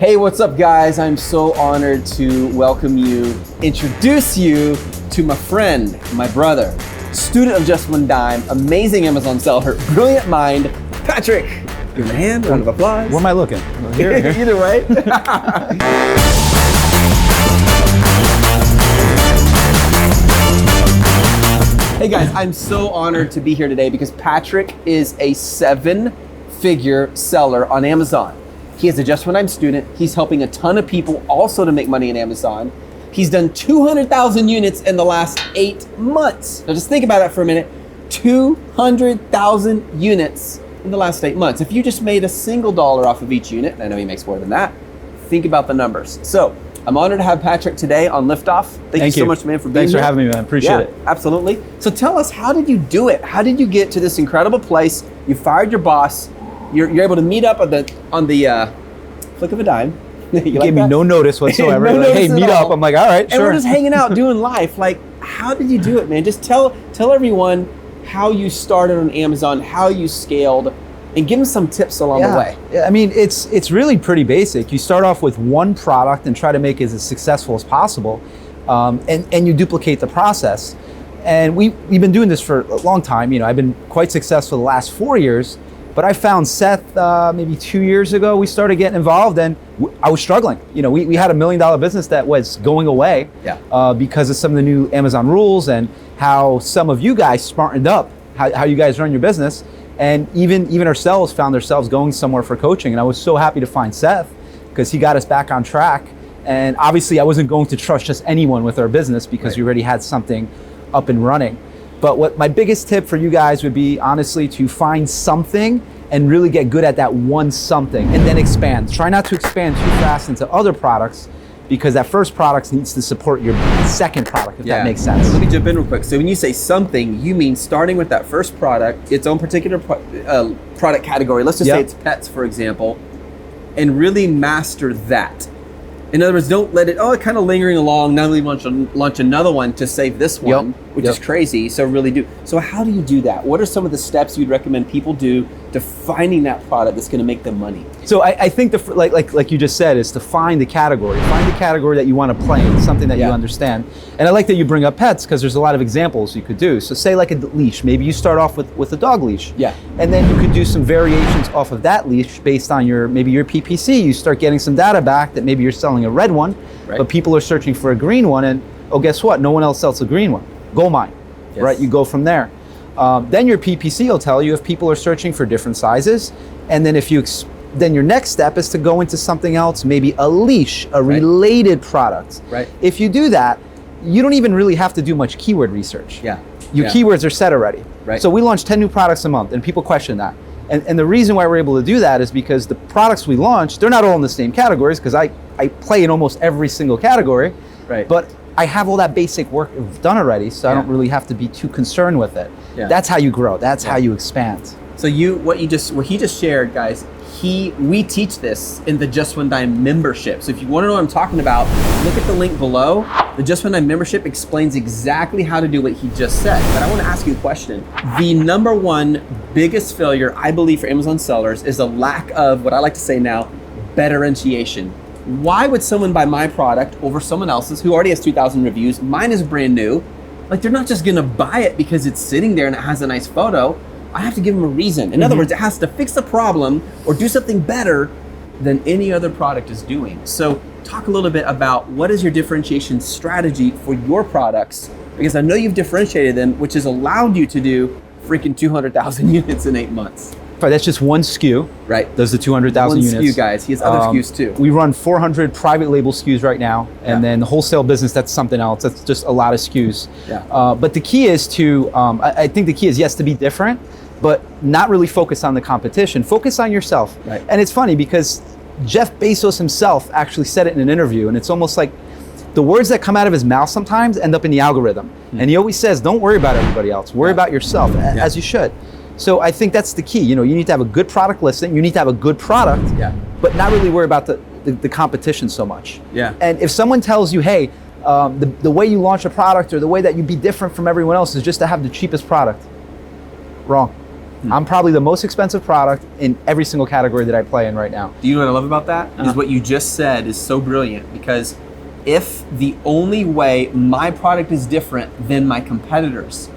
Hey, what's up, guys? I'm so honored to welcome you, introduce you to my friend, my brother, student of Just One Dime, amazing Amazon seller, brilliant mind, Patrick. Give him a hand, round of applause. Where am I looking? Here. Either way. Hey guys, I'm so honored to be here today because Patrick is a 7-figure seller on Amazon. He is a Just One Dime student. He's helping a ton of people also to make money in Amazon. He's done 200,000 units in the last 8 months. So just think about that for a minute. 200,000 units in the last 8 months. If you just made a single dollar off of each unit, and I know he makes more than that, think about the numbers. So I'm honored to have Patrick today on Liftoff. Thank you so much, man, for being here. Thanks for having me, man. Appreciate it. Absolutely. So tell us, how did you do it? How did you get to this incredible place? You fired your boss. You're able to meet up on the flick of a dime. You gave me no notice whatsoever. No like, hey, meet up. I'm like, all right, and sure. we're just hanging out doing life. Like, how did you do it, man? Just tell everyone how you started on Amazon, how you scaled, and give them some tips along the way. Yeah, I mean, it's really pretty basic. You start off with one product and try to make it as successful as possible, and you duplicate the process. And we've been doing this for a long time. You know, I've been quite successful the last 4 years, but I found Seth maybe 2 years ago. We started getting involved, and I was struggling. You know, we had $1 million business that was going away because of some of the new Amazon rules and how some of you guys smartened up how you guys run your business. And even ourselves found ourselves going somewhere for coaching. And I was so happy to find Seth because he got us back on track. And obviously I wasn't going to trust just anyone with our business because we already had something up and running. But what my biggest tip for you guys would be, honestly, to find something and really get good at that one something and then expand. Try not to expand too fast into other products because that first product needs to support your second product, if that makes sense. Let me jump in real quick. So when you say something, you mean starting with that first product, its own particular product category. Let's just say it's pets, for example, and really master that. In other words, don't let it, kind of lingering along, now we launch another one to save this one, which is crazy, so really do. So how do you do that? What are some of the steps you'd recommend people do to finding that product that's gonna make them money? So I think, like you just said, is to find the category. Find the category that you wanna play in, something that you understand. And I like that you bring up pets because there's a lot of examples you could do. So say like a leash, maybe you start off with a dog leash. And then you could do some variations off of that leash based on maybe your PPC. You start getting some data back that maybe you're selling a red one, but people are searching for a green one, and guess what? No one else sells a green one. Go mine, right? You go from there. Then your PPC will tell you if people are searching for different sizes, and then then your next step is to go into something else, maybe a leash, a related product. If you do that, you don't even really have to do much keyword research. Your keywords are set already. So we launch 10 new products a month, and people question that. And the reason why we're able to do that is because the products we launch, they're not all in the same categories, because I play in almost every single category, but I have all that basic work done already, so I don't really have to be too concerned with it. That's how you grow. That's how you expand. So what he just shared, guys, we teach this in the Just One Dime membership. So if you want to know what I'm talking about, look at the link below. The Just One Dime membership explains exactly how to do what he just said. But I want to ask you a question. The number one biggest failure, I believe, for Amazon sellers is a lack of, what I like to say now, differentiation. Why would someone buy my product over someone else's who already has 2,000 reviews? Mine is brand new. Like, they're not just gonna buy it because it's sitting there and it has a nice photo. I have to give them a reason. In other words, it has to fix the problem or do something better than any other product is doing. So talk a little bit about what is your differentiation strategy for your products, because I know you've differentiated them, which has allowed you to do freaking 200,000 units in 8 months. That's just one SKU. Does the 200,000 units. One SKU, guys. He has other SKUs too. We run 400 private label SKUs right now, and then the wholesale business, that's something else. That's just a lot of SKUs. But the key is I think the key is, yes, to be different, but not really focus on the competition. Focus on yourself. And it's funny because Jeff Bezos himself actually said it in an interview, and it's almost like the words that come out of his mouth sometimes end up in the algorithm. And he always says, don't worry about everybody else. Worry about yourself, as you should. So I think that's the key. You know, you need to have a good product listing. You need to have a good product, but not really worry about the competition so much. And if someone tells you, hey, the way you launch a product or the way that you be different from everyone else is just to have the cheapest product, wrong. I'm probably the most expensive product in every single category that I play in right now. Do you know what I love about that? Is what you just said is so brilliant, because if the only way my product is different than my competitors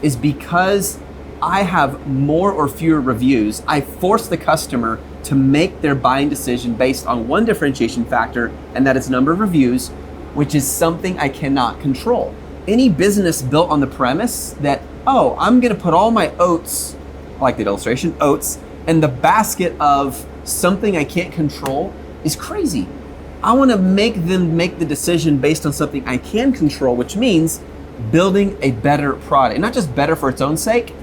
is because I have more or fewer reviews, I force the customer to make their buying decision based on one differentiation factor, and that is number of reviews, which is something I cannot control. Any business built on the premise that, oh, I'm gonna put all my oats, I like that illustration, oats, in the basket of something I can't control is crazy. I wanna make them make the decision based on something I can control, which means building a better product. And not just better for its own sake,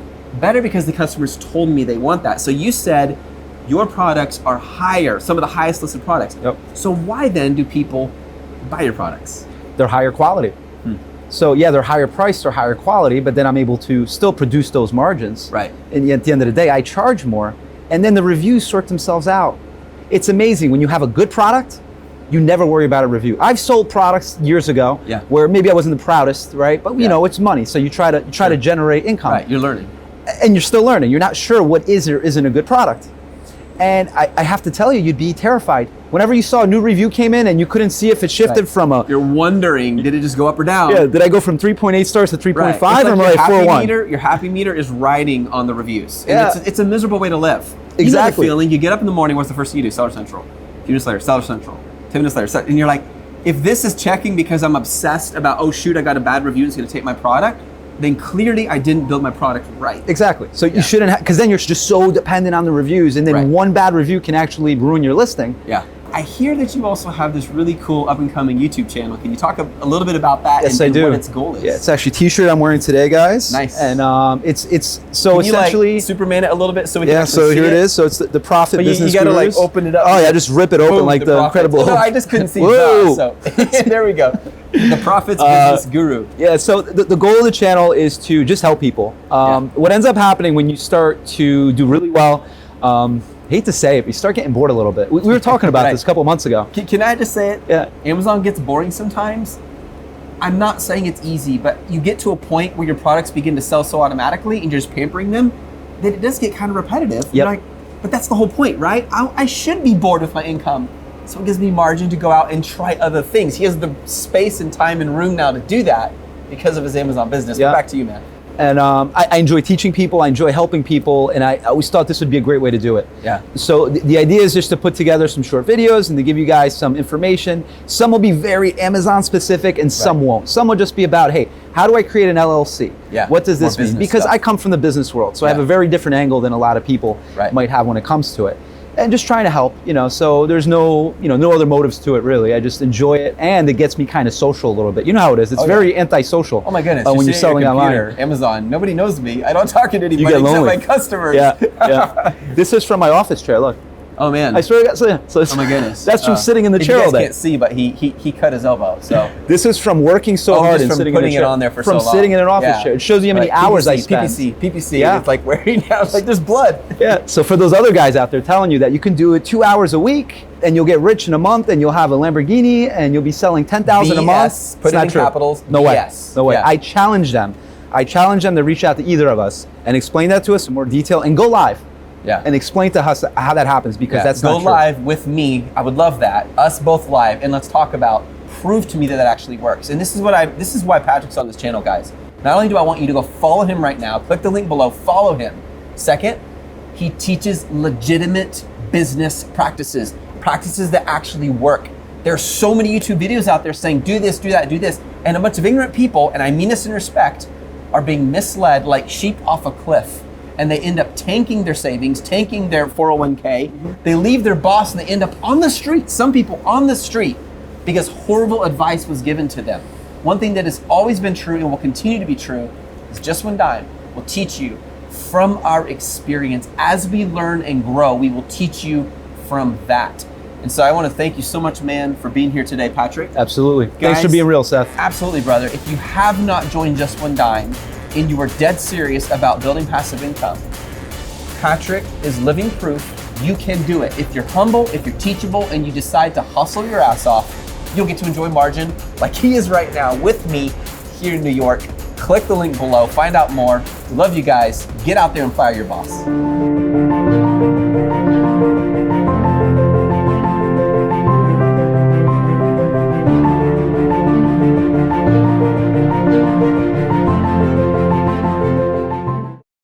better because the customers told me they want that. So you said your products are higher, some of the highest listed products. Yep. So why then do people buy your products? They're higher quality. So yeah, they're higher priced or higher quality, but then I'm able to still produce those margins. Right. And at the end of the day, I charge more, and then the reviews sort themselves out. It's amazing when you have a good product, you never worry about a review. I've sold products years ago where maybe I wasn't the proudest, right? But you know, it's money, so you try to generate income. Right, you're learning. And you're still learning. You're not sure what is or isn't a good product. And I have to tell you, you'd be terrified. Whenever you saw a new review came in and you couldn't see if it shifted from a... You're wondering, did it just go up or down? Yeah, did I go from 3.8 stars to 3.5 Like or am I at 4.1? Your happy meter is riding on the reviews. And Yeah. it's a miserable way to live. You know Exactly. the feeling, you get up in the morning, what's the first thing you do? Seller Central. A few minutes later, Seller Central. 10 minutes later, and you're like, if this is checking because I'm obsessed about, oh shoot, I got a bad review, it's gonna take my product, then clearly I didn't build my product right. Exactly. So you shouldn't, because then you're just so dependent on the reviews, and then one bad review can actually ruin your listing. Yeah. I hear that you also have this really cool up and coming YouTube channel. Can you talk a little bit about that? Yes, and I do. What its goal is? Yeah, it's actually a t-shirt I'm wearing today, guys. Nice. And it's so Can you essentially like Superman it a little bit so we can yeah. actually So see here it is. So it's the Profit But Business you gotta Gurus. like open it up. Oh yeah, just rip it open Boom, like the Profits. incredible. Oh, no, I just couldn't see Whoa. that. So there we go. The Profits Business Guru. Yeah, so the goal of the channel is to just help people. What ends up happening when you start to do really well, hate to say it, but you start getting bored a little bit. We were talking about this a couple months ago. Can I just say it? Yeah. Amazon gets boring sometimes. I'm not saying it's easy, but you get to a point where your products begin to sell so automatically and you're just pampering them that it does get kind of repetitive. Yep. You're like, but that's the whole point, right? I should be bored with my income. So it gives me margin to go out and try other things. He has the space and time and room now to do that because of his Amazon business. Yeah. But back to you, man. And I enjoy teaching people, I enjoy helping people, and I always thought this would be a great way to do it. Yeah. So the idea is just to put together some short videos and to give you guys some information. Some will be very Amazon specific and some won't. Some will just be about, hey, how do I create an LLC? Yeah. What does this More mean? business Because stuff. I come from the business world, so I have a very different angle than a lot of people might have when it comes to it. And just trying to help, so there's no other motives to it really. I just enjoy it, and it gets me kind of social a little bit. You know how it is. It's very antisocial. Oh my goodness. When you're selling online. Amazon, nobody knows me. I don't talk to anybody get except lonely. my customers. Yeah. This is from my office chair, look. Oh man. I swear to God, so Oh my goodness. That's from sitting in the chair all You guys day. can't see, but he cut his elbow. So This is from working so Oh, hard just and from sitting in a putting chair. it on there for from so long. sitting in an office Yeah. chair. It shows you how many hours I spend. PPC. Yeah. It's like wearing out. Like there's blood. Yeah. So for those other guys out there telling you that you can do it 2 hours a week and you'll get rich in a month and you'll have a Lamborghini and you'll be selling 10,000 a month. BS. Put It's it not in true. capitals. No way. BS. No way. Yeah. I challenge them. To reach out to either of us and explain that to us in more detail and go live. Yeah. And explain to us how that happens because that's not Go true. live with me. I would love that. Us both live, and let's talk about. Prove to me that actually works. And this is why Patrick's on this channel, guys. Not only do I want you to go follow him right now, click the link below, follow him. Second, he teaches legitimate business practices that actually work. There's so many YouTube videos out there saying do this, do that, do this, and a bunch of ignorant people, and I mean this in respect, are being misled like sheep off a cliff. And they end up tanking their savings, tanking their 401k. They leave their boss and they end up on the street, some people on the street, because horrible advice was given to them. One thing that has always been true and will continue to be true is Just One Dime will teach you from our experience. As we learn and grow, we will teach you from that. And so I want to thank you so much, man, for being here today, Patrick. Absolutely. Thanks for Guys, being real, Seth. Absolutely, brother. If you have not joined Just One Dime, and you are dead serious about building passive income, Patrick is living proof you can do it. If you're humble, if you're teachable, and you decide to hustle your ass off, you'll get to enjoy margin like he is right now with me here in New York. Click the link below, find out more. Love you guys. Get out there and fire your boss.